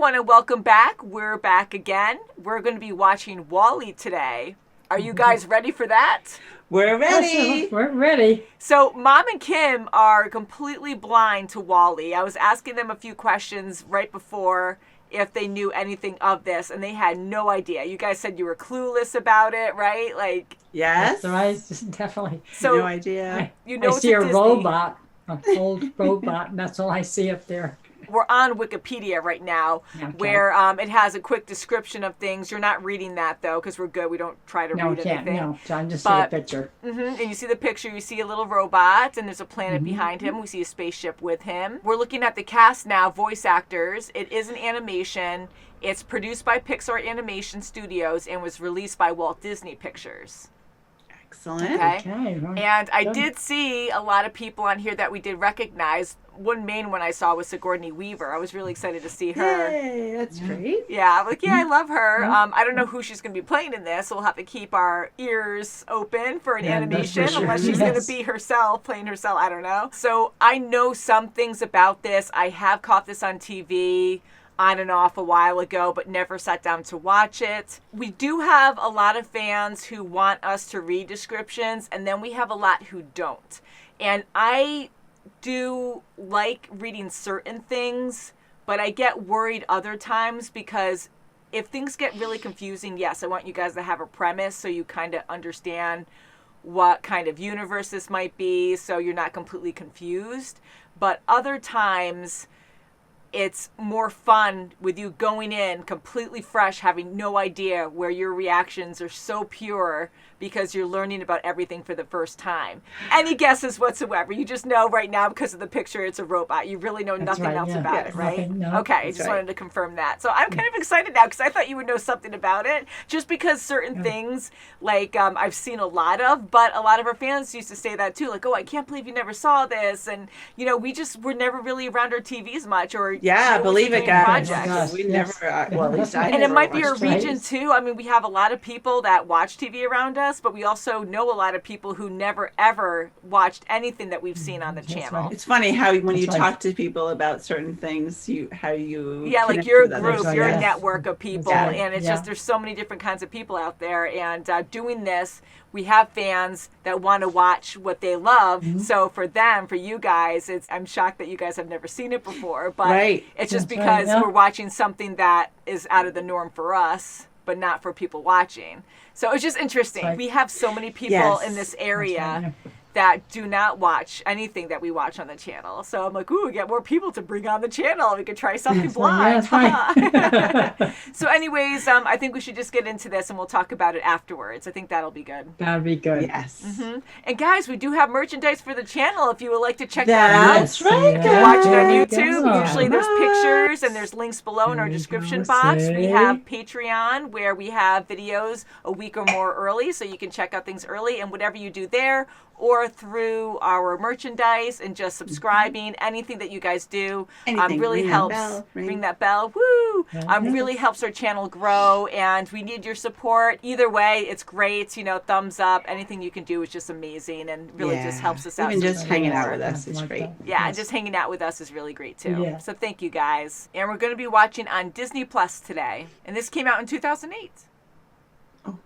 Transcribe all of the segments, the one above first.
everyone, and welcome back. We're back again. We're going to be watching WALL-E today. Are you guys ready for that? We're ready. We're ready. So Mom and Kim are completely blind to WALL-E. I was asking them a few questions right before if they knew anything of this, and they had no idea. You guys said you were clueless about it, right? Like, yes. So I definitely. so no idea. I see a robot, an old robot, and that's all I see up there. We're on Wikipedia right now, where it has a quick description of things. You're not reading that, though, because we're good. We don't try to read anything. No, I'm just seeing a picture. And you see the picture. You see a little robot, and there's a planet behind him. We see a spaceship with him. We're looking at the cast now, voice actors. It is an animation. It's produced by Pixar Animation Studios and was released by Walt Disney Pictures. Excellent. Okay. And I did see a lot of people on here that we did recognize. One main one I saw was Sigourney Weaver. I was really excited to see her. Yay, that's great. Yeah, I'm like, I love her. I don't know who she's going to be playing in this. So we'll have to keep our ears open for an animation, unless she's going to be herself, playing herself. I don't know. So I know some things about this. I have caught this on TV on and off a while ago, but never sat down to watch it. We do have a lot of fans who want us to read descriptions, and then we have a lot who don't. And I do like reading certain things, but I get worried other times because if things get really confusing, yes, I want you guys to have a premise so you kind of understand what kind of universe this might be, so you're not completely confused. But other times, it's more fun with you going in completely fresh, having no idea, where your reactions are so pure because you're learning about everything for the first time. Any guesses whatsoever? You just know right now because of the picture it's a robot. You really know nothing else about it, right? No. Okay, I just wanted to confirm that. So I'm kind of excited now because I thought you would know something about it, just because certain things, like I've seen a lot of, but a lot of our fans used to say that too, like, oh, I can't believe you never saw this. And, you know, we're never really around our TVs much, or believe it, guys. Projects. We never, well, at least I and never it might be a watched region it. too. I mean, we have a lot of people that watch TV around us, but we also know a lot of people who never ever watched anything that we've seen on the channel. It's funny how when you talk to people about certain things, like your group, your network of people, and it's just there's so many different kinds of people out there. And doing this, we have fans that want to watch what they love. So for them, for you guys, I'm shocked that you guys have never seen it before, but it's just because we're watching something that is out of the norm for us, but not for people watching. So it's just interesting. We have so many people in this area that do not watch anything that we watch on the channel. So I'm like, ooh, we get more people to bring on the channel. We could try something blind. So anyways, I think we should just get into this and we'll talk about it afterwards. I think that'll be good. That'll be good. Yes. And guys, we do have merchandise for the channel if you would like to check that out. That's right. You can watch it on YouTube. Usually there's pictures and there's links below in our description box. We have Patreon, where we have videos a week or more early, so you can check out things early. And whatever you do there, or through our merchandise and just subscribing, anything that you guys do really helps. Ring that bell. Woo! Really helps our channel grow, and we need your support. Either way, it's great. Thumbs up. Anything you can do is just amazing and really just helps us out. Even just hanging out with us is great. Yeah, just hanging out with us is really great too. So thank you guys. And we're going to be watching on Disney Plus today. And this came out in 2008. Oh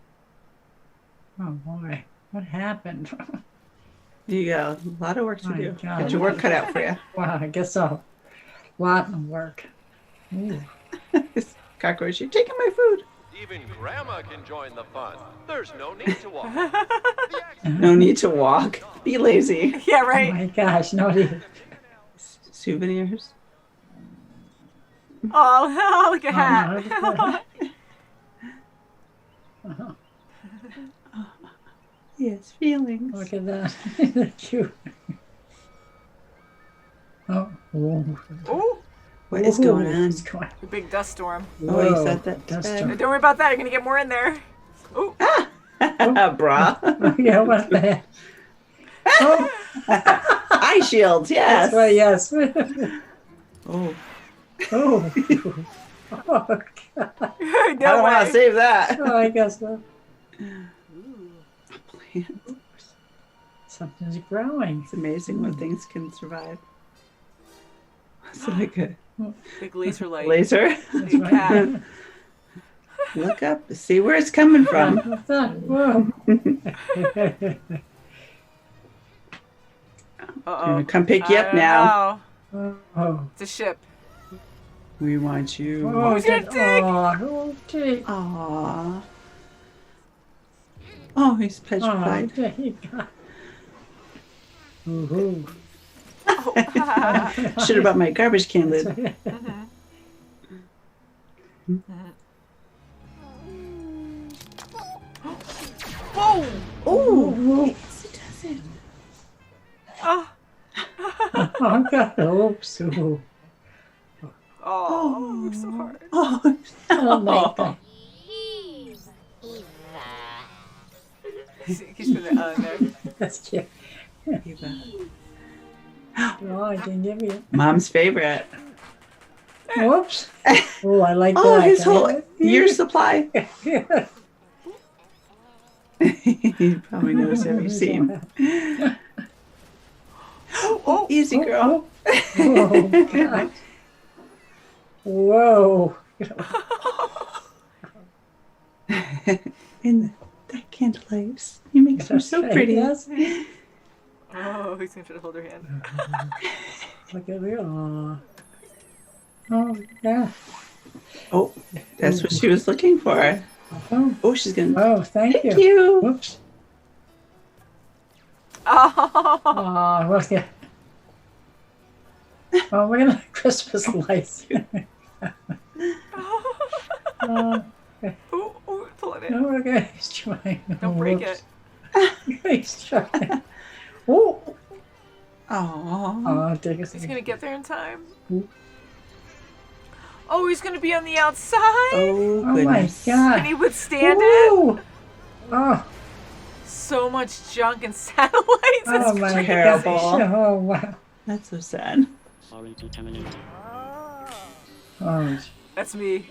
boy. What happened? You got a lot of work to do. God. Got your work cut out for you. Wow, I guess so. A lot of work. Cockroach, you're taking my food. Even Grandma can join the fun. There's no need to walk. No need to walk. Be lazy. Yeah, right. Oh my gosh, no need. Souvenirs. Oh, look at that. Yes, feelings. Look at that. They're cute. Oh. Ooh. What is going on? A big dust storm. Oh, you said that. Dust storm. Don't worry about that. You're going to get more in there. Ooh. Bra. Yeah, what the heck? Oh. Eye shields, yes. That's right, yes. Oh. Oh. Oh, God. No I don't want to save that. Oh, I guess so. Plant. Something's growing. It's amazing what things can survive. So good. Big laser light. Laser. Big cat. Look up. See where it's coming from. What's that? Whoa. Gonna come pick you up now. Oh. It's a ship. We want you. Oh, Who's gonna dig? Oh, dig. Aww. Oh, he's petrified. Oh, there you go. Ooh. Should have brought my garbage can lid. Whoa! Oh, yes, it does it. Oh, Oh, God. Oops. Ooh. oh, so hard. Oh, Oh, my no. God. He's gonna there. That's cute. Eva. Oh, I didn't give you. Mom's favorite. Whoops. Oh, I like Oh, that. his whole year's supply. Yeah. He probably knows every scene. Oh, easy girl. Oh, God. Whoa. In that candlelight, you make them so pretty. Yes. Oh, he's gonna try to hold her hand. Look at me. Aw. Oh, yeah. Oh, that's what she was looking for. Oh, Oh, she's gonna. oh, thank Thank you. you. Whoops. Oh, Oh, look at. Oh, we're gonna Christmas lights. Oh, ooh, pull it in. oh, okay. He's trying. Don't break it. He's trying. Oh, Oh. oh, take a He's second. gonna get there in time. Ooh. Oh, he's gonna be on the outside. Oh, Oh my goodness. God. Can he withstand it? Ooh. Oh, So much junk and satellites. oh It's my terrible. gosh. Oh, wow. That's so sad. Oh, That's me.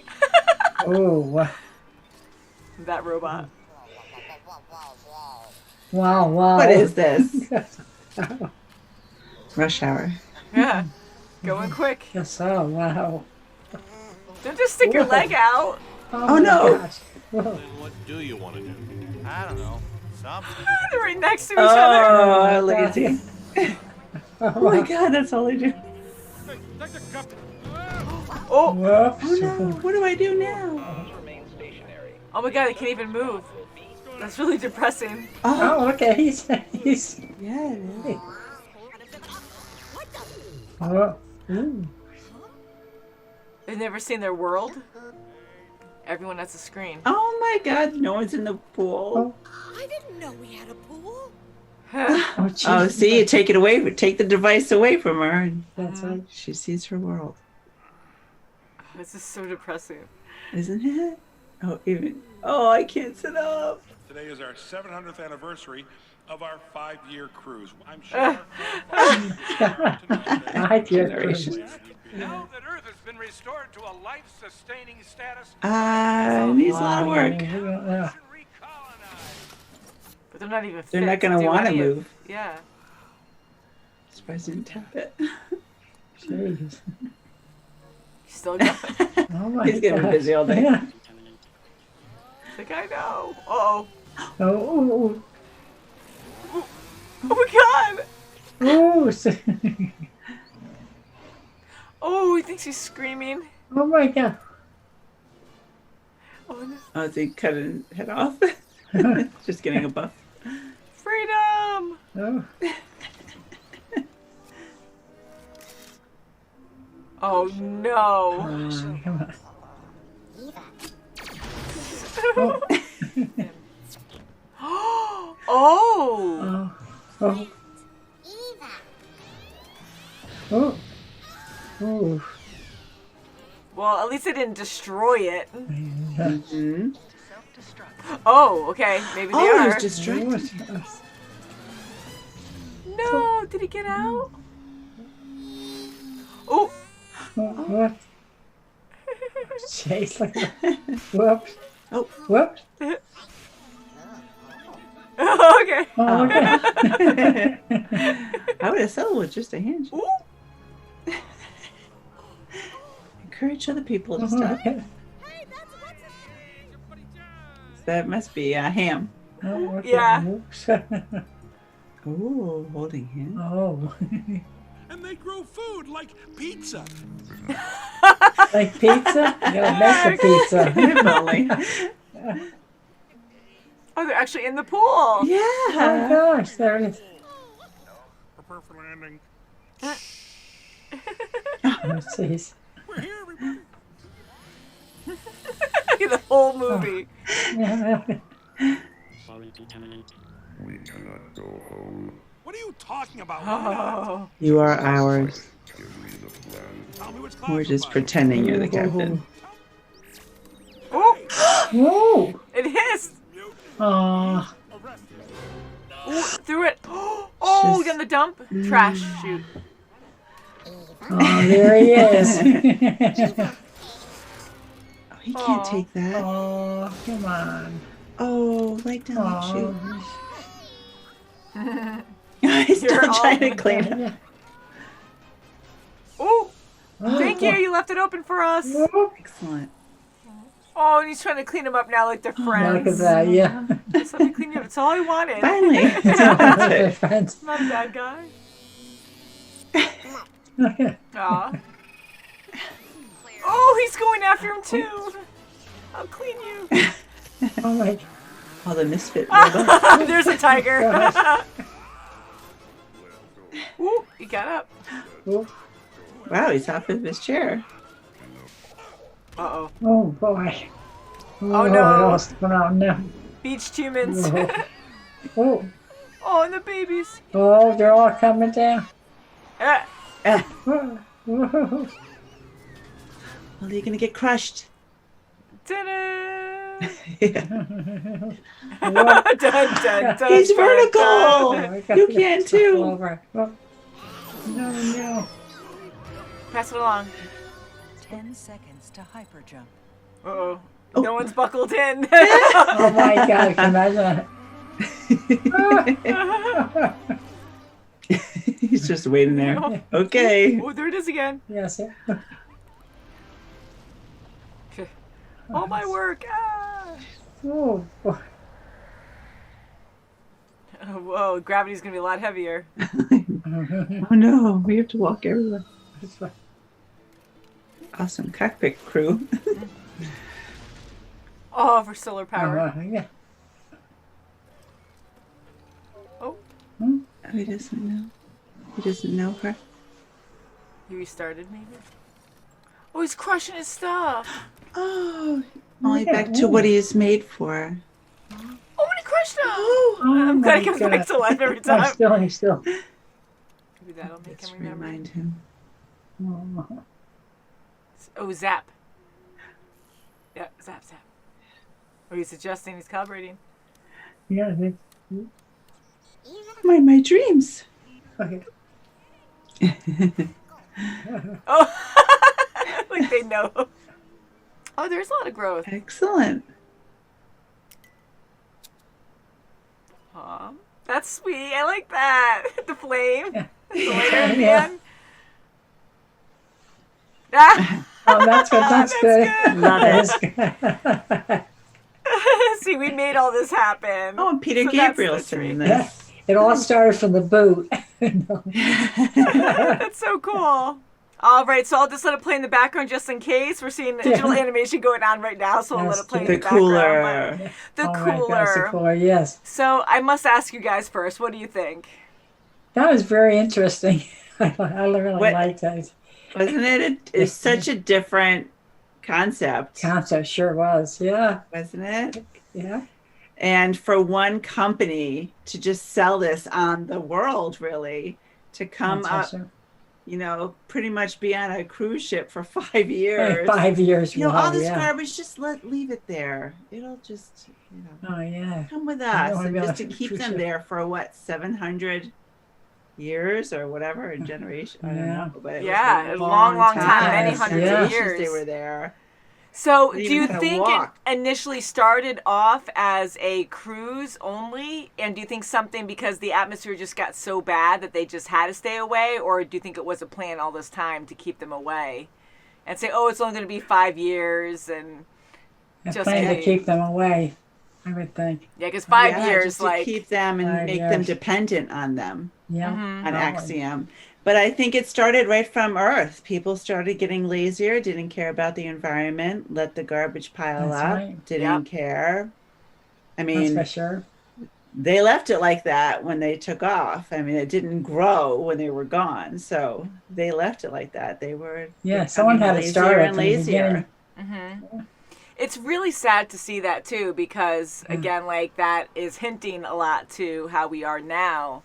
oh, wow. That robot. Wow, wow. What is this? Rush hour. Yeah. Going quick. Yes, oh, wow. Don't just stick your Whoa. leg out. Oh, no. gosh. Whoa. Then what do you want to do? I don't know. Something. They're right next to each other. Oh, lazy. Oh my God, that's all I do. Hey, take the cup. Oh, Whoops. Oh no, what do I do now? oh my God, they can't even move. That's really depressing. Oh, Oh, okay. He's yeah, it is. oh. Ooh. They've never seen their world. Everyone has a screen. Oh my God, no one's in the pool. I didn't know we had a pool. Oh, Oh, jeez. see, you take it away, take the device away from her, and That's right. she sees her world, This is so depressing. isn't it? Oh, oh, I can't sit up. Today is our 700th anniversary of our 5-year cruise. I'm sure. Hi, dear. Generation. Now that Earth has been restored to a life-sustaining status, Needs a lot of work. Yeah. recolonize. But they're not even fit. They're not gonna do want to any of- move. Yeah. Surprised I didn't tap it. Jeez. He's still going. Oh my He's gonna be gosh. busy all day. Yeah. Like, I know. Uh-oh. Oh, Oh my God. oh, Oh, he thinks he's screaming. oh my God. Oh, no. Oh, they cut his head off. Just getting a buff. Freedom. Oh, Oh, no. come on. Oh. Oh, oh, oh, oh. Well, at least they didn't destroy it. Hmm? Oh, okay. Maybe they Oh, are. he's distracted. No, did he get out? Oh. What? Chase like that. Whoops. Oh. Whoops. Okay. Oh, okay. I would have settled with just a handshake. Ooh. encourage other people to stop. That must be Ham. Oh, okay. Yeah. Ooh, holding hands. Oh, And they grow food like pizza. like pizza? You gotta make the pizza. If only. Oh, they're actually in the pool. Oh Yeah. gosh, there it is. Prepare for landing. Oh, jeez. We're here, everybody. The whole movie. We cannot go home. What are you talking about? Why not? Oh. You are ours. Give me the plan. Tell me which We're just classified. pretending you're the captain. Oh, Whoa! it hissed. Oh, Ooh, threw it. Oh, Just- in the dump. Trash chute. oh, there he is. Oh, he can't Aw. take that. Oh, come on. Oh, like down the chute. Oh, He's still You're all- trying to clean it. yeah. Oh, Oh, thank you. You left it open for us. Excellent. Oh, and he's trying to clean them up now like they're Look at friends. that, yeah. Just let me clean you up. That's all I wanted. Finally. They're friends. Not a bad guy. Aw. Oh, he's going after him too. I'll clean you. Oh my. All the misfit robots. There's a tiger. Ooh, he got up. Oh, Wow, he's off of his chair. Uh-oh. oh boy. Oh, no. Oh no. Beached humans. Oh, Oh, and the babies. oh, they're all coming down. Ah. Oh, oh. Well, you're gonna get crushed. Ta-da. Yeah. Dun, dun, dun, He's dun, vertical. dun. You can too. Over. Oh. No, no. Pass it along. 10 seconds to hyperjump. Uh-oh. No one's buckled in. Oh my God, can you imagine He's just waiting there. Okay. Oh, there it is again. Yes. Yeah. All my work. Ah. Oh, boy. Oh, whoa, gravity's gonna be a lot heavier. Oh no, we have to walk everywhere. Awesome cockpit crew. Oh, for solar power. Yeah. Oh, He doesn't know. He doesn't know her. he restarted maybe. Oh, he's crushing his stuff. Oh, only back to what he is made for. Oh, and he crushed him. Oh I'm glad he my comes back God. to life every Oh, time. still. Maybe that'll make Just him remember. remind him. Oh. Oh, zap. Yeah, zap, zap. Oh, he's adjusting. He's calibrating. Yeah. My dreams. Okay. Oh, like they know. Oh, there's a lot of growth. Excellent. Aw, that's sweet. I like that. The flame. Yeah. The lighter at the Yeah. end. Ah! Oh, that's good. That's good. good. Love it. See, we made all this happen. Oh, and Peter So that's the Gabriel's treat. in Yeah. this. It all started from the boot. That's so cool. All right, so I'll just let it play in the background just in case. We're seeing digital animation going on right now, so we'll let Yes, it play in The the background. cooler. but- The Oh my gosh, the cooler. cooler, yes. So I must ask you guys first, what do you think? That was very interesting. I really What- liked that Wasn't it? It's such a different concept, concept. Sure was. Yeah. wasn't it? Yeah. And for one company to just sell this on the world, really, to come That's up, awesome. you know, pretty much be on a cruise ship for 5 years. 5 years. You know, wow, all this yeah. garbage, just leave it there. It'll just, you know, Oh, yeah. come with I us. don't wanna And be on just a to keep cruise them ship. there for what, 700 years or whatever, a generation. I don't Yeah. know. But it Yeah, was a long, long time, many Yes, hundreds of generations years. They were there. So They do even you had to think walk. it initially started off as a cruise only? And do you think something because the atmosphere just got so bad that they just had to stay away? Or do you think it was a plan all this time to keep them away? and say, oh, it's only going to be 5 years, and I just plan to kidding. keep them away, I would think. Yeah, because 5 Yeah, years, just to like, keep them and 5 make them years. dependent on them, Yeah. Mm-hmm. on Oh, Axiom. But I think it started right from Earth. People started getting lazier, didn't care about the environment, let the garbage pile That's up, right. didn't care. I That's for mean, sure. they left it like that when they took off. I mean, it didn't grow when they were gone. So they left it like that. They were Yeah, someone becoming had to lazier start it and from the lazier. beginning. It's really sad to see that too, because again, like that is hinting a lot to how we are now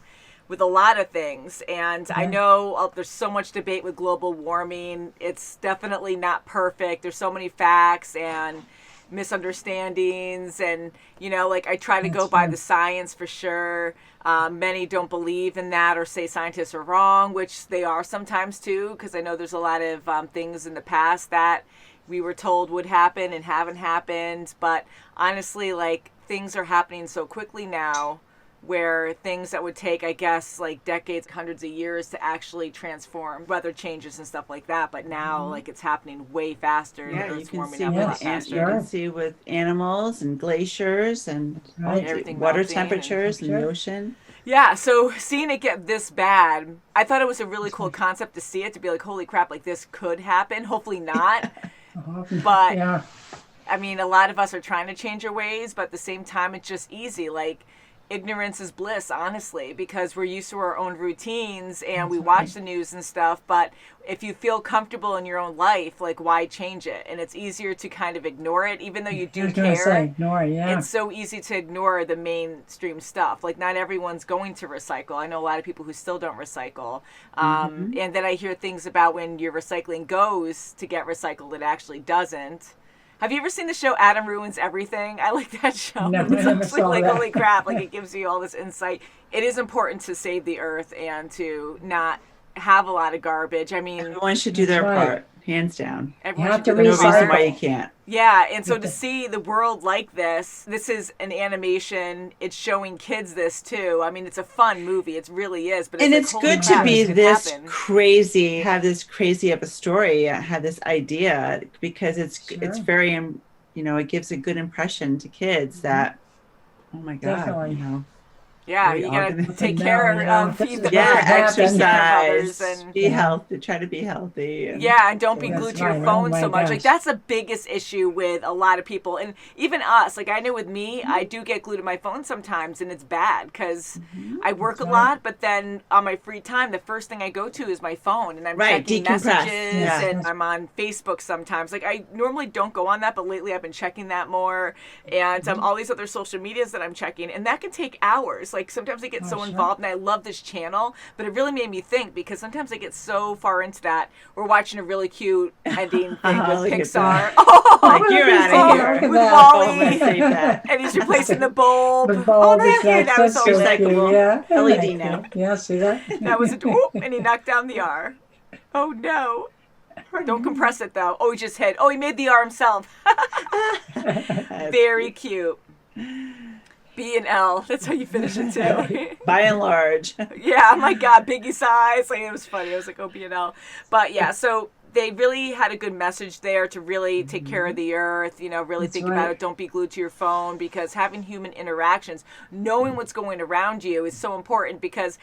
with a lot of things. And I know there's so much debate with global warming. It's definitely not perfect. There's so many facts and misunderstandings, and like I try to go by the science for sure. Many don't believe in that or say scientists are wrong, which they are sometimes too, because I know there's a lot of things in the past that we were told would happen and haven't happened. But honestly, like things are happening so quickly now, where things that would take, I guess, like decades, hundreds of years to actually transform, weather changes and stuff like that. But now, like, it's happening way faster. Yeah, the you Earth's can warming see up a with lot you faster. can see with animals and glaciers and Right. Everything water melting and- temperatures in the Sure. ocean. Yeah, so seeing it get this bad, I thought it was a really cool concept to see it, to be like, holy crap, like this could happen. Hopefully not. But Yeah. I mean, a lot of us are trying to change our ways, but at the same time, it's just easy. Like, ignorance is bliss, honestly, because we're used to our own routines and we watch the news and stuff. But if you feel comfortable in your own life, like, why change it? And it's easier to kind of ignore it, even though you I do was gonna care. say, ignore it, yeah. It's so easy to ignore the mainstream stuff. Like, not everyone's going to recycle. I know a lot of people who still don't recycle. And then I hear things about when your recycling goes to get recycled, it actually doesn't. Have you ever seen the show Adam Ruins Everything? I like that show. No, I It's never actually saw like, that. holy crap, like it gives you all this insight. It is important to save the earth and to not have a lot of garbage. I mean, Everyone should do their That's right. part, hands down. everyone have should to do their No reason part. why you can't. Yeah, and so to see the world like this is an animation. It's showing kids this too. I mean, it's a fun movie. It really is. But And like, it's holy good to crap, be could this happen. crazy, have this crazy of a story, have this idea, because it's Sure. very, it gives a good impression to kids that, oh my God, Definitely. Yeah, we you all gotta gonna- take No, care yeah, of, this feed is the Yeah, birds, take exercise, care of others, and be healthy, try to be healthy. And yeah, and don't be That's glued to your right. phone Oh my so much. gosh. Like, that's the biggest issue with a lot of people, and even us. Like, I know with me, I do get glued to my phone sometimes, and it's bad because I work a right. lot. But then on my free time, the first thing I go to is my phone, and I'm Right, checking decompress. messages, Yeah. and I'm on Facebook sometimes. Like, I normally don't go on that, but lately I've been checking that more, and all these other social medias that I'm checking, and that can take hours. Like, sometimes I get so sure. involved, and I love this channel, but it really made me think, because sometimes I get so far into that. We're watching a really cute ending thing with Look at Pixar. that. Oh, Like, you're out oh, of here. Look at with that. Oh, I'm Wally, gonna save that. and he's replacing the bulb. The Oh, bulb thank is you. That was so so lit. cute. Recyclable. Yeah. LED Thank now. you. Yeah, see that? That was and he knocked down the R. Oh no. Don't compress it though. Oh, he just hit. Oh, he made the R himself. Very cute. B and L. That's how you finish it too. By and large. Yeah, oh my God, Biggie size. Like, it was funny. I was like, oh, B&L. But yeah, so they really had a good message there to really take care of the earth, really That's think about right. it. Don't be glued to your phone, because having human interactions, knowing what's going around you is so important. Because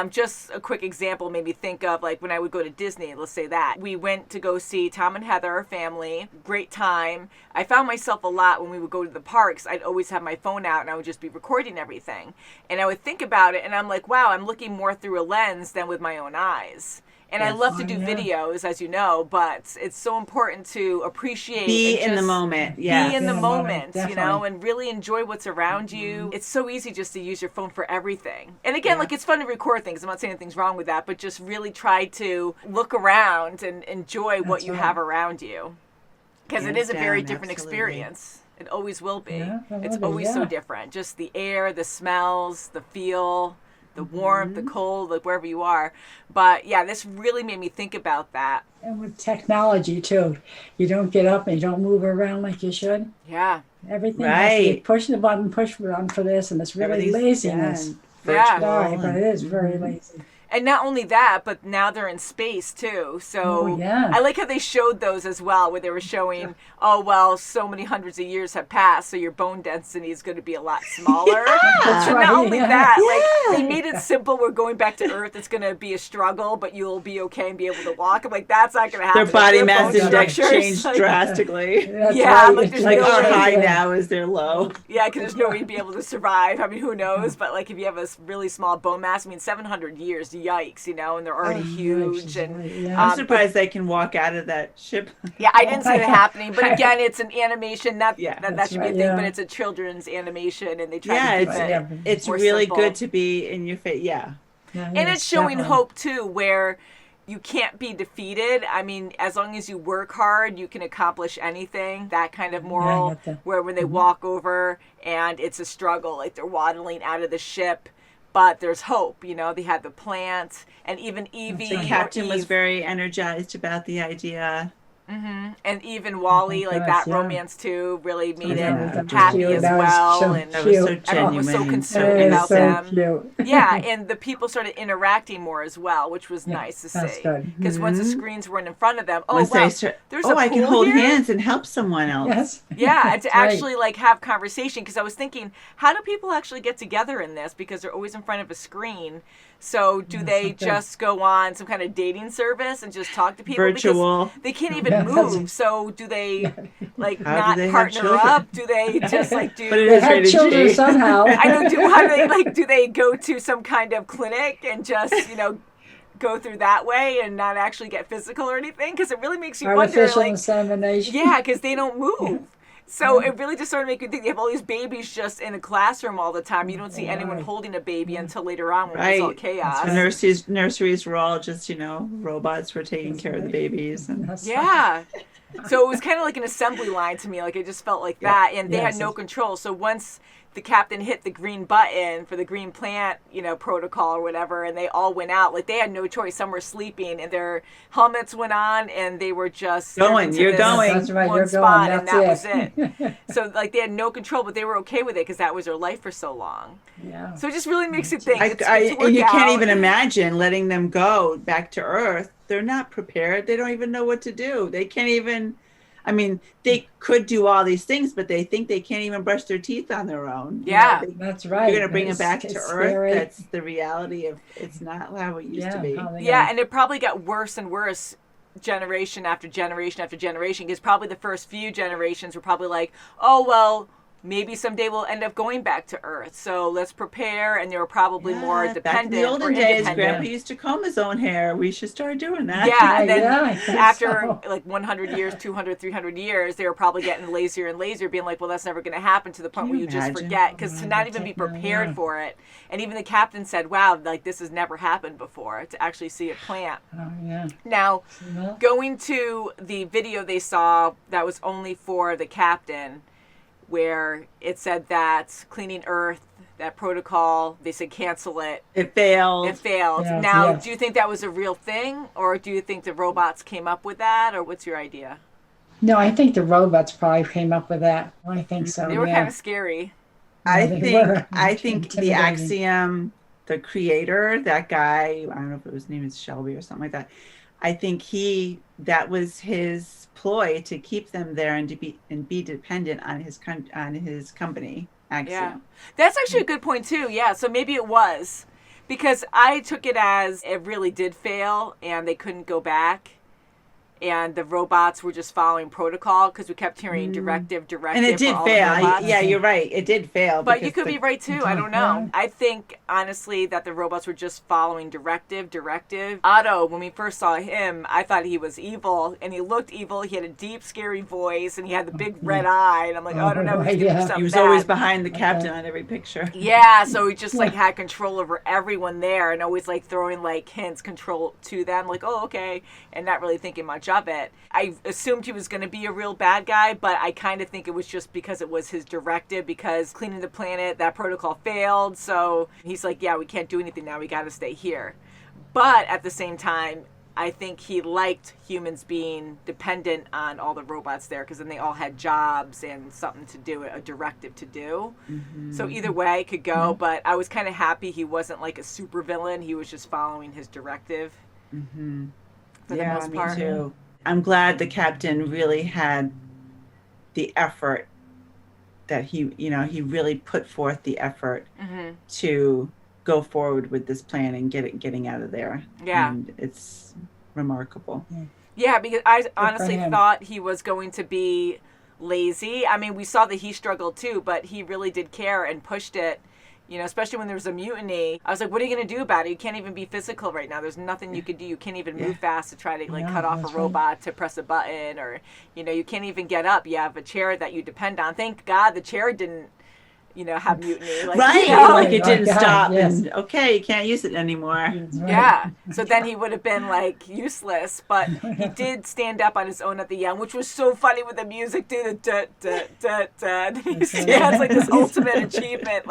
just a quick example made me think of, like, when I would go to Disney, let's say that. We went to go see Tom and Heather, our family. Great time. I found myself a lot when we would go to the parks, I'd always have my phone out and I would just be recording everything. And I would think about it and I'm like, wow, I'm looking more through a lens than with my own eyes. And I Yes. love to do Yeah. videos, as you know, but it's so important to appreciate. Be and in the just moment. Be Yes. in the In the moment, moment, definitely. and really enjoy what's around you. It's so easy just to use your phone for everything. And again, like, it's fun to record things. I'm not saying anything's wrong with that, but just really try to look around and enjoy what That's you right. have around you. Because it Hands is a very down, different absolutely. experience. It always will be. Yeah, it It's will be, always so yeah. different. Just the air, the smells, the feel, the warmth, the cold, like wherever you are. But yeah, this really made me think about that. And with technology too, you don't get up and you don't move around like you should. Yeah. Everything has to be Right. push the button for this, and it's really Everything's laziness. done, Yeah. virtual Sorry, but it is and- very lazy. And not only that, but now they're in space too. So Oh, yeah. I like how they showed those as well, where they were showing, oh, well, so many hundreds of years have passed, so your bone density is going to be a lot smaller. That's So right, not only yeah. that, like they made it simple. We're going back to Earth. It's going to be a struggle, but you'll be okay and be able to walk. I'm like, that's not going to happen. Their body Your mass bone index structure's, changed like- drastically. That's Yeah, right. like, there's Like no our way. high now is their low. Yeah, because there's no way to be able to survive. I mean, who knows? But like, if you have a really small bone mass, I mean, 700 years, yikes, and they're already huge. And Yeah. I'm surprised they can walk out of that ship. yeah, I didn't see it happening. But again, it's an animation. That Yeah, that that's should be a right, thing. yeah. But it's a children's animation, and they try Yeah, to keep it's it. Yeah. it's more really simple. good to be in your face. Yeah. Yeah, And yes, it's showing definitely. hope too, where you can't be defeated. I mean, as long as you work hard, you can accomplish anything. That kind of moral, you have to- where when they walk over and it's a struggle, like they're waddling out of the ship, but there's hope. They had the plant, and even Evie, The right. captain was Eve, very energized about the idea. and even Wally, Oh, like gosh, that yeah. romance too, really made Yeah, it happy cute. as That was well. so And That was so Cute. everyone was so genuine. concerned It is about so them. cute. Yeah, and the people started interacting more as well, which was nice to that's see. good. Because once the screens weren't in front of them, oh Once wow, they start, there's oh, a I can pool hold here? hands and help someone else. Yes. Yeah, and to That's right. actually like have conversation. Because I was thinking, how do people actually get together in this? Because they're always in front of a screen. So do they something. just go on some kind of dating service and just talk to people? Virtual. Because they can't even Yeah, that's- move. So do they like How do not they have partner children? up? Do they just like do? But it They is had rated children G. somehow. I know. How do they like? Do they go to some kind of clinic and just go through that way and not actually get physical or anything? Because it really makes you wonder. Artificial Like, insemination. yeah, because they don't move. So it really just started making me think they have all these babies just in a classroom all the time. You don't see anyone holding a baby until later on when it's all Right. chaos. The nurseries were all just, robots for taking care of the babies. And That's Yeah. So it was kind of like an assembly line to me. Like it just felt like that. And they had Yes. no control. So once the captain hit the green button for the green plant, protocol or whatever, and they all went out, like they had no choice. Some were sleeping and their helmets went on and they were just Going, into you're this going. That's right, one you're spot going. and That's that was it. it. So like they had no control, but they were okay with it because that was their life for so long. Yeah. So it just really makes you think. It's I, good to work and you can't out. even imagine letting them go back to Earth. They're not prepared. They don't even know what to do. They can't even, they could do all these things, but they think they can't even brush their teeth on their own. Yeah. That's right. You're going to bring them It's- back to it's Earth. scary. That's the reality of it's not how it used to be. how they Yeah, gonna- and it probably got worse and worse generation after generation after generation because probably the first few generations were probably like, oh, well, maybe someday we'll end up going back to Earth. So let's prepare. And they were probably more Yeah, dependent. Back in the or olden days, independent. Grandpa used to comb his own hair. We should start doing that. Yeah, and then Yeah, I think after so. like 100 years, 200, 300 years, they were probably getting lazier and lazier, being like, well, that's never going to happen to the point Can where you you just imagine? forget. Because to not even be prepared for it. And even the captain said, wow, like this has never happened before, to actually see a plant. Oh, yeah. Now, Well, going to the video they saw that was only for the captain, where it said that cleaning Earth, that protocol, they said cancel it. It failed. It failed. Yeah, Now, yeah. do you think that was a real thing, or do you think the robots came up with that, or what's your idea? no, I think the robots probably came up with that. I think so. They were yeah. kind of scary. I they think were. I think the Intimidating. Axiom, the creator, that guy, I don't know if his name is Shelby or something like that. I think that was his ploy to keep them there and to be dependent on his company, Axiom. Yeah. That's actually a good point, too. Yeah, so maybe it was. Because I took it as it really did fail, and they couldn't go back. And the robots were just following protocol because we kept hearing directive. And it for did all the fail. robots. Yeah, you're right. It did fail. But you because could be right too. I don't know. I think honestly that the robots were just following directive. Otto, when we first saw him, I thought he was evil, and he looked evil. He had a deep, scary voice, and he had the big red eye. And I'm like, oh, I don't know. He's gonna do Yeah. something He was bad. always behind the captain on every picture. Yeah, so he just like had control over everyone there, and always like throwing like hints, control to them, like, oh, okay, and not really thinking much of it. I assumed he was going to be a real bad guy, but I kind of think it was just because it was his directive, because cleaning the planet, that protocol failed, so he's like, yeah, we can't do anything now, we got to stay here. But at the same time, I think he liked humans being dependent on all the robots there, because then they all had jobs and something to do, a directive to do. So either way it could go, but I was kind of happy he wasn't like a super villain. He was just following his directive for the most part. Me too. I'm glad the captain really had the effort that he really put forth the effort to go forward with this plan and getting out of there. Yeah. And it's remarkable. Yeah, because I honestly thought he was going to be lazy. I mean, we saw that he struggled too, but he really did care and pushed it, especially when there was a mutiny. I was like, what are you going to do about it? You can't even be physical right now. There's nothing you could do. You can't even move fast to try to cut off a robot to press a button, or, you can't even get up. You have a chair that you depend on. Thank God the chair didn't have mutiny. Like it didn't stop. Yes. And okay, you can't use it anymore. Yeah. So then he would have been useless, but he did stand up on his own at the end, which was so funny with the music, dude. And he stands this ultimate achievement.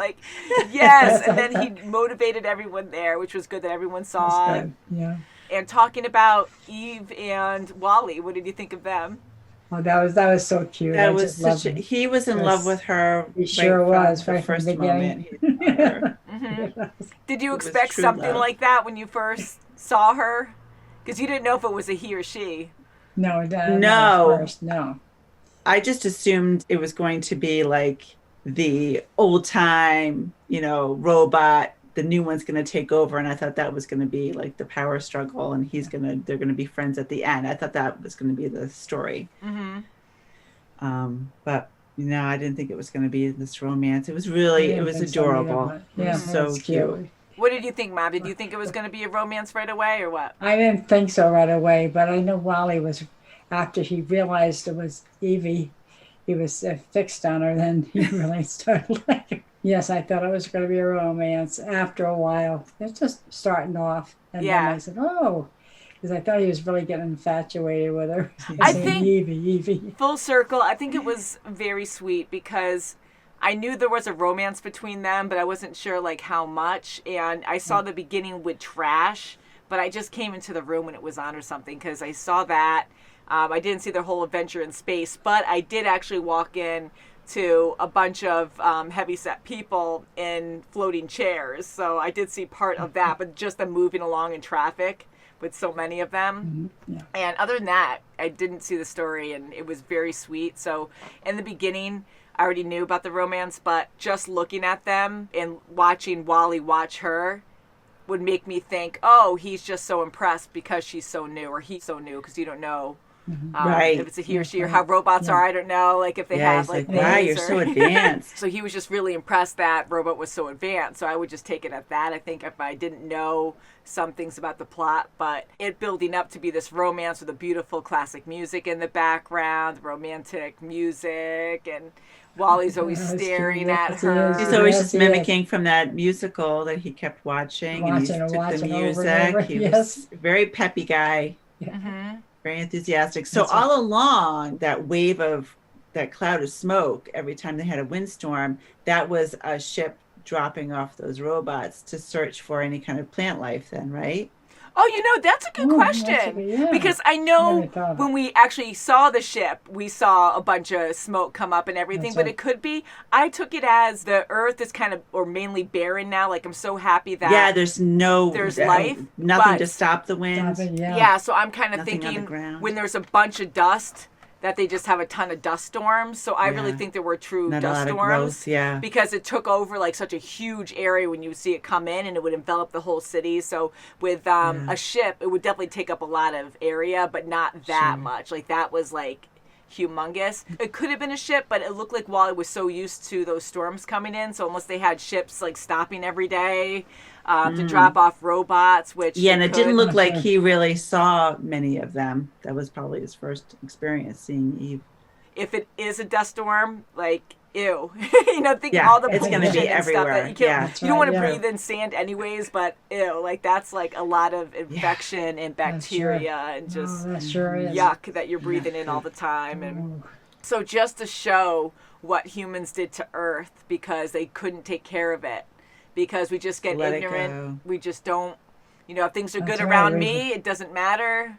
Yes. And then he motivated everyone there, which was good that everyone saw. Yeah. And talking about Eve and Wally, what did you think of them? Oh, that was so cute. That was he was in love with her. He sure was from the first moment. Did you expect something like that when you first saw her? Because you didn't know if it was a he or she. No. First, no. I just assumed it was going to be like the old time, robot. The new one's going to take over, and I thought that was going to be like the power struggle, and they're going to be friends at the end. I thought that was going to be the story. But I didn't think it was going to be this romance. It was adorable. It was so cute. What did you think, Mom? Did you think it was going to be a romance right away, or what? I didn't think so right away, but I know Wally was, after he realized it was Evie, he was fixed on her, then he really started liking her. Yes, I thought it was going to be a romance after a while. It's just starting off. And then I said, oh, because I thought he was really getting infatuated with her. I think, Evie. Full circle, I think it was very sweet because I knew there was a romance between them, but I wasn't sure how much. And I saw the beginning with Trash, but I just came into the room when it was on or something because I saw that. I didn't see their whole adventure in space, but I did actually walk in to a bunch of heavyset people in floating chairs. So I did see part of that, but just them moving along in traffic with so many of them. And other than that, I didn't see the story, and it was very sweet. So in the beginning, I already knew about the romance, but just looking at them and watching Wally watch her would make me think, oh, he's just so impressed because she's so new, or he's so new, because you don't know if it's a he or she, or how robots are. I don't know, if they have wow, you're so advanced. So he was just really impressed that robot was so advanced. So I would just take it at that. I think if I didn't know some things about the plot, but it building up to be this romance with the beautiful classic music in the background, romantic music, and Wally's always staring at her. He's always just mimicking from that musical that he kept watching, and he took the music. He was a very peppy guy. Very enthusiastic. So all along, that wave of that cloud of smoke, every time they had a windstorm, that was a ship dropping off those robots to search for any kind of plant life then, right? Oh, that's a good question. Because I know when we actually saw the ship, we saw a bunch of smoke come up and everything, but it could be, I took it as the Earth is kind of, or mainly barren now. I'm so happy that there's life. Nothing to stop the wind. So I'm kind of thinking when there's a bunch of dust, that they just have a ton of dust storms. So I really think there were true dust storms. Because it took over such a huge area when you would see it come in, and it would envelop the whole city. So with a ship, it would definitely take up a lot of area, but not that much. That was humongous. It could have been a ship, but it looked like Wally was so used to those storms coming in. So unless they had ships stopping every day to drop off robots, which and it didn't look like he really saw many of them. That was probably his first experience seeing Eve. If it is a dust storm, ew. Think all the it's going to be everywhere. You don't want to breathe in sand anyways, but ew, that's a lot of infection and bacteria and just yuck that you're breathing in all the time. And so just to show what humans did to Earth because they couldn't take care of it, because we just get ignorant. We just don't You know, if things are That's good right, around we- me, it doesn't matter.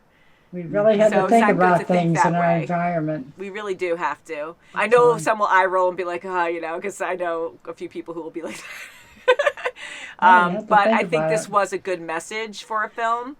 We really had So to it's think not good about to think things that in our way. environment. We really do have to. I know right. some will eye roll and be like, oh, you know, because I know a few people who will be like that. Yeah, you have to But think I think about this it. was a good message for a film.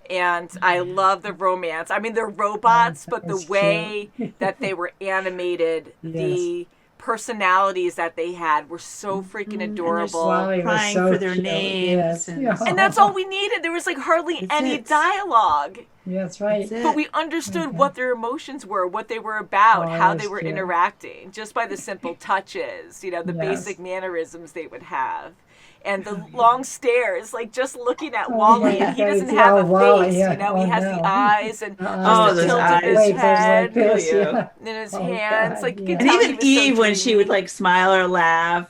And I love the romance. I mean, they're robots, but the It's way that they were animated, the personalities that they had were so freaking adorable. Wally was crying so for their cute. names Yes. and- Yeah. And that's all we needed. There was like hardly That's any it. dialogue. Yeah, that's right. That's it. But we understood what their emotions were, what they were about, Oh, how that's they were cute. interacting, just by the simple touches, you know, the Yes. basic mannerisms they would have. And the long stares, like just looking at Oh, Wally, yeah. and he doesn't Oh, have a Wally, face, yeah. you know, Oh, he has no. the eyes and Oh, just the those tilt of eyes. his Wait, goes head like this, you. yeah. and his Oh, hands. God, Like you yeah. could And tell he even was Eve, so when she would dreamy. like smile or laugh,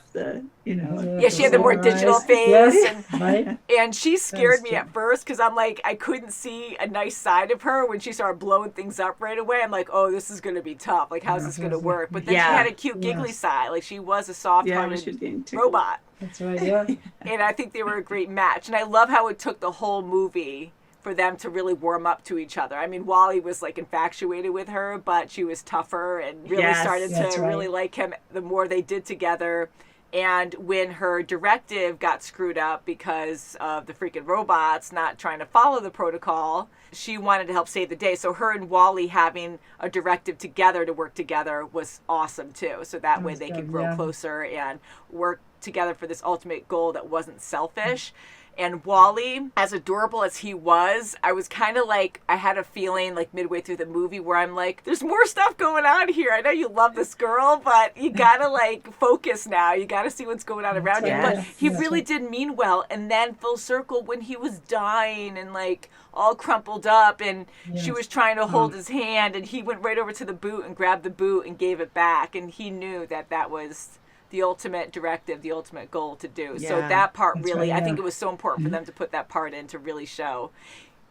Yeah, she had the more digital eyes. face, Yes, and right. And she scared me true. at first because I'm like, I couldn't see a nice side of her when she started blowing things up right away. I'm like, oh, this is going to be tough. Like, how's this going to work? But then she Yeah. had a cute, giggly Yes. side. Like, she was a Yeah, soft-hearted she was getting tickled. robot. That's right, yeah. And I think they were a great match. And I love how it took the whole movie for them to really warm up to each other. I mean, Wally was like infatuated with her, but she was tougher and really Yes. started That's to right. really like him the more they did together. And when her directive got screwed up because of the freaking robots not trying to follow the protocol, she wanted to help save the day. So her and Wally having a directive together to work together was awesome too. So that way That's they good, could grow yeah. closer and work together for this ultimate goal that wasn't selfish. And Wally, as adorable as he was, I was kind of like, I had a feeling like midway through the movie where I'm like, there's more stuff going on here. I know you love this girl, but you gotta like focus now. You gotta see what's going on around you. right. But he That's really right. did mean well. And then full circle when he was dying and like all crumpled up and she Yes. was trying to hold his hand and he went right over to the boot and grabbed the boot and gave it back. And he knew that that was the ultimate directive, the ultimate goal to do. So Yeah, that part that's really, right, I think yeah. it was so important for them to put that part in to really show.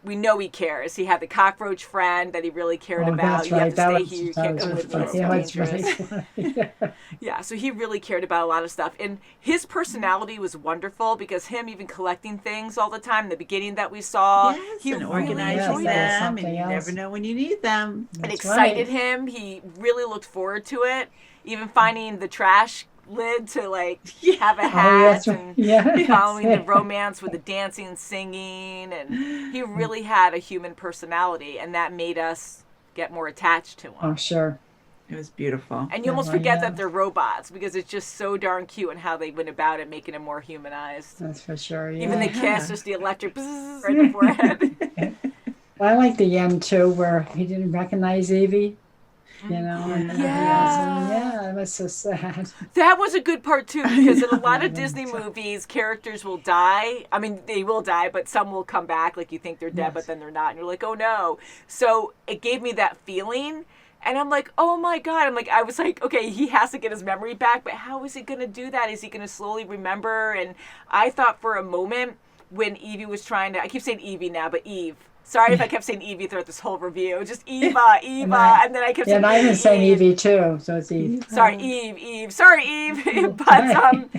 We know he cares. He had the cockroach friend that he really cared Oh, about. that's You have right. to That stay was, here. You that can't was go really with me. It's funny. Yeah, it's really dangerous. funny. Yeah, so he really cared about a lot of stuff. And his personality was wonderful because him even collecting things all the time, in the beginning that we saw, Yes, he and really organizing enjoyed that. it. them, and Something you else. never know when you need them. It That's excited right. him. He really looked forward to it. Even finding the trash lid to like have a Oh, hat that's right. and Yeah. following the romance with the dancing and singing, and he really had a human personality, and that made us get more attached to him. Oh, sure. It was beautiful. And you almost well, forget yeah. that they're robots because it's just so darn cute and how they went about it, making it more humanized. That's for sure. Yeah. Even the kiss, just the electric bzzz right in the forehead. I like the end too, where he didn't recognize Evie. You know, and yeah, it was so sad. That was a good part too, because in a lot of Disney movies, characters will die. I mean, they will die, but some will come back. Like you think they're dead, but then they're not, and you're like, oh no. So it gave me that feeling, and I'm like, oh my god. I was like, okay, he has to get his memory back, but how is he going to do that? Is he going to slowly remember? And I thought for a moment when Evie was trying to, I keep saying Evie now, but Eve. Sorry if I kept saying Evie throughout this whole review. Just Eva, and then I kept Yeah, saying and I've been saying Evie too, so it's Eve. Sorry, Eve. Sorry, Eve. But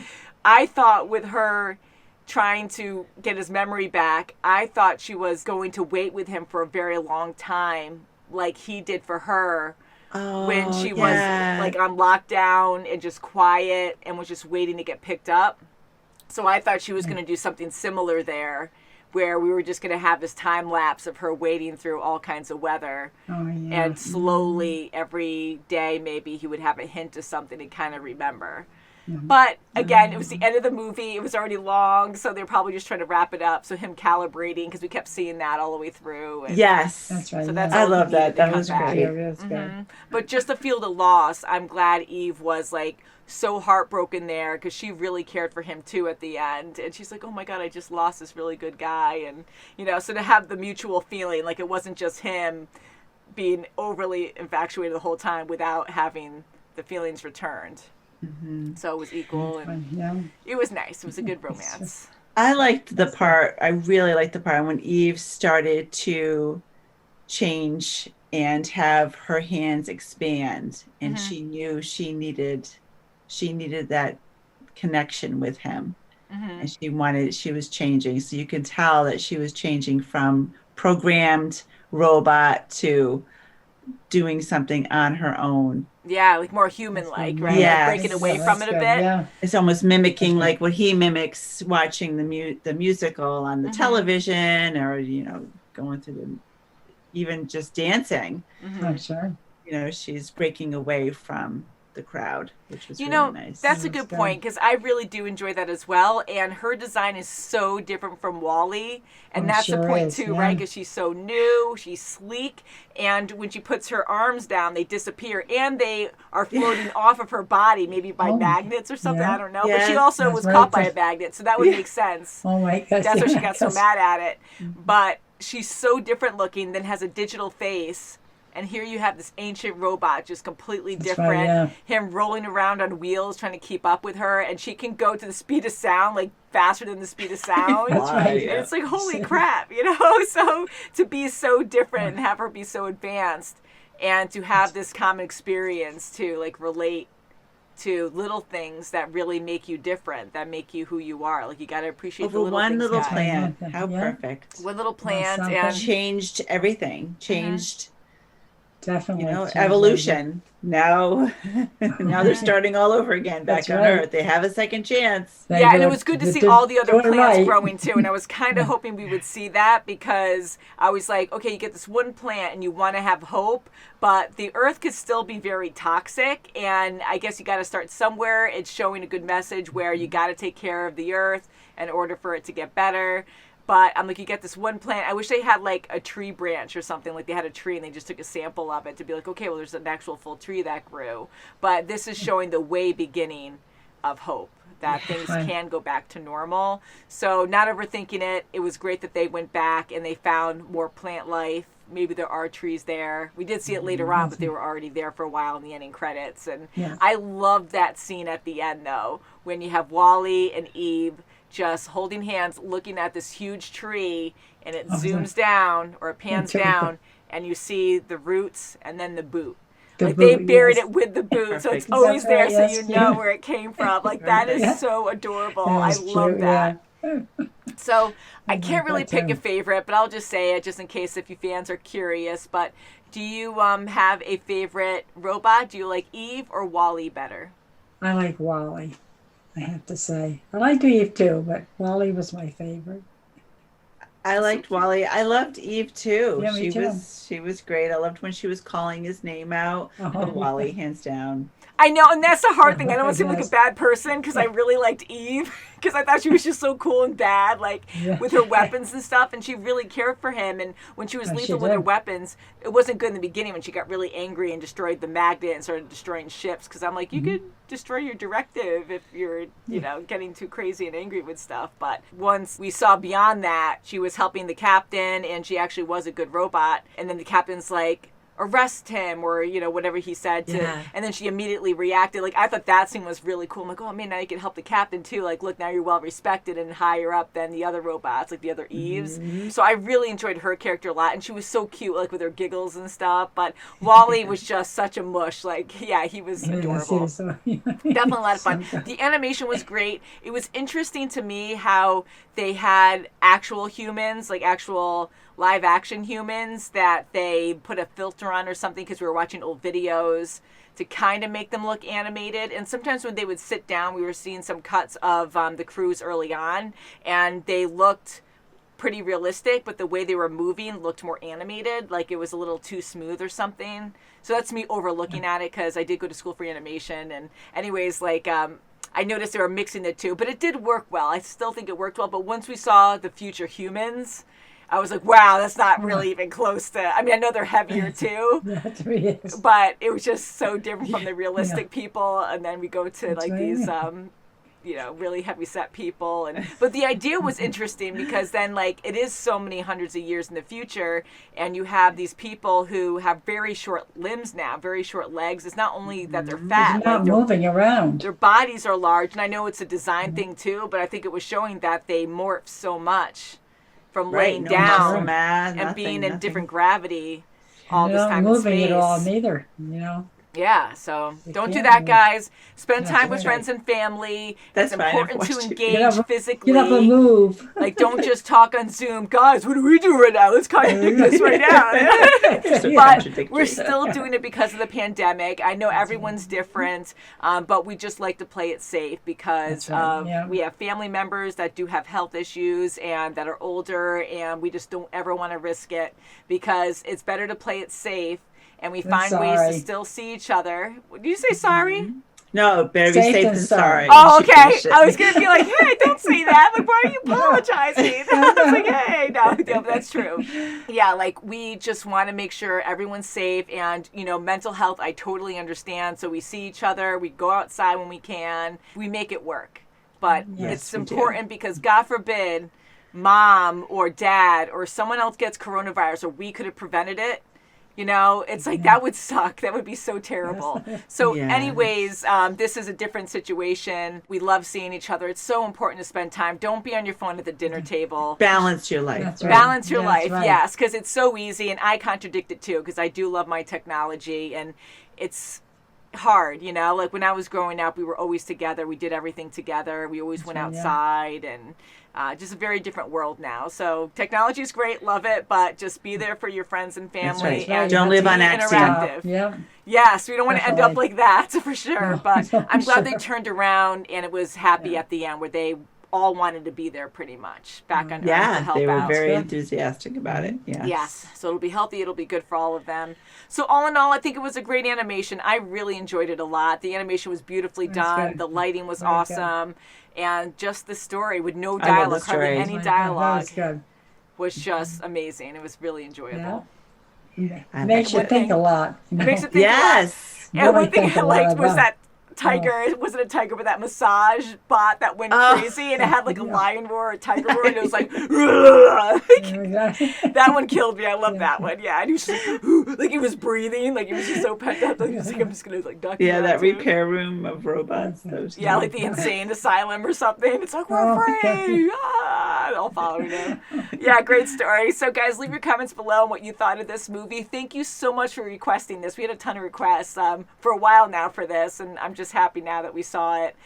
I thought with her trying to get his memory back, I thought she was going to wait with him for a very long time, like he did for her when she was like on lockdown and just quiet and was just waiting to get picked up. So I thought she was going to do something similar there, where we were just going to have this time lapse of her wading through all kinds of weather. Oh, yeah. And slowly, every day, maybe he would have a hint of something to kind of remember. But again, it was the end of the movie. It was already long, so they're probably just trying to wrap it up. So him calibrating, because we kept seeing that all the way through. And Yes. That's right. So yeah. that's I all he love that. needed to That come was back. great. Yeah, that's good. But just to feel the loss, I'm glad Eve was like so heartbroken there, because she really cared for him too at the end. And she's like, oh my God, I just lost this really good guy. And, you know, so to have the mutual feeling, like it wasn't just him being overly infatuated the whole time without having the feelings returned. So it was equal, and Yeah. it was nice. It was a good romance. I liked the part, I really liked the part when Eve started to change and have her hands expand, and she knew she needed that connection with him. and she was changing. So you could tell that she was changing from programmed robot to doing something on her own. Yeah, like more human-like, right? Yes. Like breaking away Yeah, from that's it a good, bit. Yeah. It's almost mimicking like what he mimics watching the musical on the television, or going through even just dancing. I'm sure. She's breaking away from the crowd, which was really nice. That's a good point, because I really do enjoy that as well. And her design is so different from Wally, and that's the point too, right? Because she's so new, she's sleek, and when she puts her arms down, they disappear, and they are floating off of her body, maybe by magnets or something. I don't know. But she also was caught by a magnet, so that would make sense. Oh my gosh. That's why she got so mad at it. But she's so different looking, then has a digital face. And here you have this ancient robot, just completely different. Right, yeah. Him rolling around on wheels, trying to keep up with her. And she can go to the speed of sound, like faster than the speed of sound. That's right. And it's like, holy crap, So to be so different and have her be so advanced, and to have this common experience to like relate to little things that really make you different, that make you who you are. Like, you got to appreciate the little one things, little guys. plant. How perfect. One little plant, something. and Changed everything. Changed Definitely. evolution. Now they're starting all over again back That's on right. Earth. They have a second chance. yeah, and it was good to see all the other doing it plants right. growing too. And I was kind of hoping we would see that, because I was like, okay, you get this one plant and you want to have hope, but the Earth could still be very toxic. And I guess you got to start somewhere. It's showing a good message where you got to take care of the Earth in order for it to get better. But I'm like, you get this one plant. I wish they had like a tree branch or something. Like they had a tree and they just took a sample of it to be like, okay, well, there's an actual full tree that grew. But this is showing the way beginning of hope, that things can go back to normal. So not overthinking it. It was great that they went back and they found more plant life. Maybe there are trees there. We did see it later on, but they were already there for a while in the ending credits. And I love that scene at the end, though, when you have Wally and Eve just holding hands, looking at this huge tree, and it zooms down, or it pans down, and you see the roots and then the boot. Like they buried it with the boot, so it's always there, so you know where it came from. Like, that is so adorable. I love that. So I can't really pick a favorite, but I'll just say it just in case if you fans are curious. But do you have a favorite robot? Do you like Eve or Wally better? I like Wally, I have to say. I liked Eve too, but Wally was my favorite. I liked Wally. I loved Eve too. Yeah, me too. She was great. I loved when she was calling his name out. But Wally, hands down. I know, and that's the hard thing. I don't want to seem like a bad person, because I really liked Eve, because I thought she was just so cool and bad, like with her weapons and stuff, and she really cared for him. And when she was lethal with her weapons, it wasn't good in the beginning when she got really angry and destroyed the magnet and started destroying ships, because I'm like, you could destroy your directive if you're, getting too crazy and angry with stuff. But once we saw beyond that, she was helping the captain, and she actually was a good robot. And then the captain's like, arrest him, or whatever he said to, and then she immediately reacted. Like, I thought that scene was really cool. I'm like, oh man, now you can help the captain too. Like, look, now you're well respected and higher up than the other robots, like the other Eves. So I really enjoyed her character a lot, and she was so cute, like with her giggles and stuff. But Wally was just such a mush. Like, yeah, he was adorable. Definitely a lot of fun. The animation was great. It was interesting to me how they had actual humans, like actual live action humans, that they put a filter on or something, because we were watching old videos to kind of make them look animated. And sometimes when they would sit down, we were seeing some cuts of the crews early on, and they looked pretty realistic, but the way they were moving looked more animated, like it was a little too smooth or something. So that's me overlooking at it, because I did go to school for animation. And anyways, like I noticed they were mixing the two, but it did work well. I still think it worked well. But once we saw the future humans, I was like, wow, that's not really even close to, I mean, I know they're heavier too, but it was just so different from the realistic people. And then we go to like these, really heavy set people. But the idea was interesting, because then like it is so many hundreds of years in the future, and you have these people who have very short limbs now, very short legs. It's not only that they're fat, they're not moving around. Their bodies are large. And I know it's a design thing too, but I think it was showing that they morph so much from laying down and being in different gravity all this time moving in space. at all neither, Yeah, so don't do can't that, move. guys. Spend That's time with right. friends and family. That's it's fine, I've important to watched it. engage physically. Get up and move. Like, don't just talk on Zoom. Guys, what do we do right now? Let's contradict this right now. So But contradictory. we're still doing it because of the pandemic. I know everyone's different, but we just like to play it safe because That's right, yeah. we have family members that do have health issues and that are older, and we just don't ever want to risk it because it's better to play it safe. And we find ways to sorry. still see each other. Did you say sorry? No, better be safe than sorry. Oh, You should okay. finish it. I was going to be like, hey, don't say that. Like, why are you apologizing? I was like, hey, no, but that's true. Yeah, like, we just want to make sure everyone's safe. And, you know, mental health, I totally understand. So we see each other. We go outside when we can. We make it work. But Yes, it's we do. important because, God forbid, mom or dad or someone else gets coronavirus or we could have prevented it. You know, it's like, that would suck. That would be so terrible. So Yes. anyways, this is a different situation. We love seeing each other. It's so important to spend time. Don't be on your phone at the dinner table. Balance your life. That's right. Balance your That's life, right. yes, because it's so easy. And I contradict it too, because I do love my technology. And it's hard, you know? Like, when I was growing up, we were always together. We did everything together. We always went right, yeah. outside and... just a very different world now. So technology is great, love it, but just be there for your friends and family. right. And Don't live on be accident. interactive. Yeah. Yes, we don't want to end up Definitely. like that for sure. No, But for I'm glad they sure. turned around and it was happy at the end where they all wanted to be there pretty much back on Earth to Yeah, help they were out. very Good. enthusiastic about it. Yes. Yes, so it'll be healthy, it'll be good for all of them. So all in all, I think it was a great animation. I really enjoyed it a lot. The animation was beautifully That's done. good. The lighting was Very good. awesome. And just the story with no I love the dialogue, hardly story. any That dialogue, was good. was just amazing. It was really enjoyable. I Makes you like think it. a lot. You know? It makes it think a lot. Yes. And one Really thing think I a lot liked was about- that tiger. It wasn't a tiger, but that massage bot that went Oh. crazy, and it had like a lion roar, a tiger roar, and it was like, Exactly. that one killed me. I love that one. Yeah, and he was just like he was breathing, like he was just so pent up. Like he was like, I'm just gonna like duck. Yeah, you that out, too. repair room of robots. Those Yeah, like the insane asylum or something. It's like, we're Oh, free. Ah, all following him. Yeah, great story. So, guys, leave your comments below on what you thought of this movie. Thank you so much for requesting this. We had a ton of requests for a while now for this, and I'm just happy now that we saw it.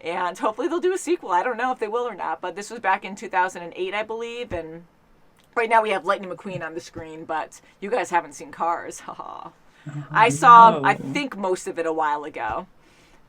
And hopefully they'll do a sequel. I don't know if they will or not, but this was back in 2008, I believe. And right now we have Lightning McQueen on the screen, but you guys haven't seen Cars. I saw, I think, most of it a while ago.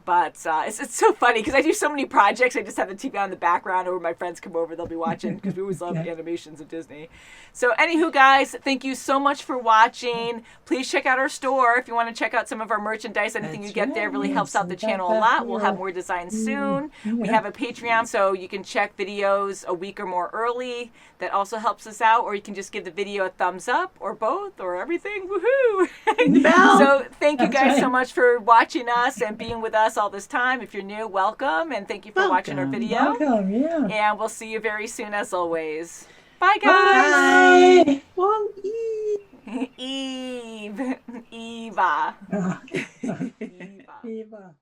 But it's so funny because I do so many projects. I just have the TV on in the background, or when my friends come over, they'll be watching because we always love animations of Disney. So anywho, guys, thank you so much for watching. Please check out our store if you want to check out some of our merchandise. Anything you get there really helps out the channel a lot. We'll have more designs soon. We have a Patreon, so you can check videos a week or more early. That also helps us out. Or you can just give the video a thumbs up, or both, or everything. Woohoo! bell. So thank you That's guys so right. much for watching us and being with us all this time. If you're new, welcome, and thank you for watching our Welcome. video. Welcome, yeah. And we'll see you very soon as always. Bye, guys. Bye. Wall-E. Eve. Eva. Ah. Eva. Eva.